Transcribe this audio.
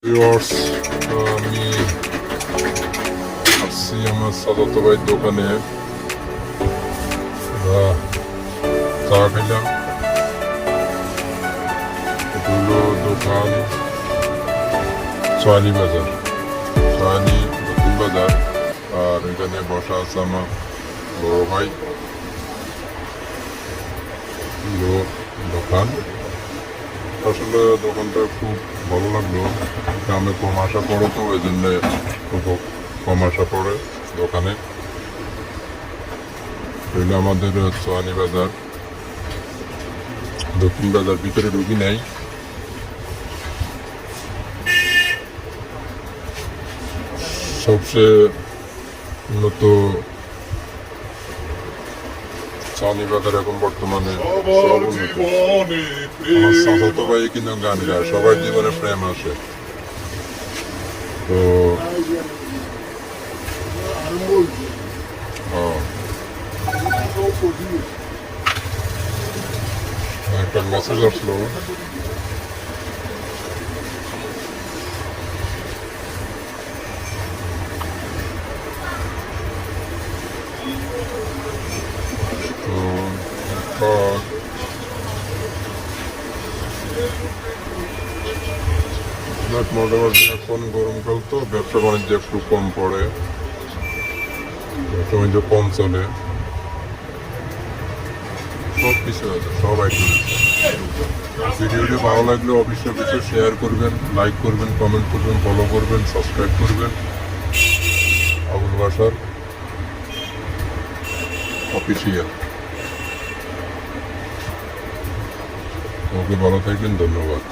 Viewers, আমি আসছি আমার সাদাতো ভাইয়ের দোকানে। চা খেলাম। এটা হলো দোকান সোয়ানি বাজার, সোয়ানি নতুন বাজার। আর এখানে বসা আছে আমার বড় ভাই। দোকান আসলে দোকানটা খুব ভালো লাগলো। গ্রামে কম আসা পড়ে, তো ওই জন্য খুব কম আসা পড়ে দোকানে। এগুলো আমাদের সোয়ানি বাজার, দক্ষিণ বাজার। ভিতরে ঢুকি নাই। সবচেয়ে উন্নত সোয়ানি বাজার এখন বর্তমানে সব উন্নত। আমার চাচাতো ভাই কিন্তু গান গায়, সবার জীবনে প্রেম আসে। তো একটা মেসেজ আসলো। তো মোটামুটি এখন গরমকাল, তো ব্যবসা বাণিজ্য একটু কম পড়ে, ব্যবসা বাণিজ্য কম চলে। সব কিছু আছে, সব আইটেম। ভিডিওটি ভালো লাগলে অবশ্যই শেয়ার করবেন, লাইক করবেন, কমেন্ট করবেন, ফলো করবেন, সাবস্ক্রাইব করবেন। আবুল বাসার অফিসিয়াল। ওকে, ভালো থাকবেন, ধন্যবাদ।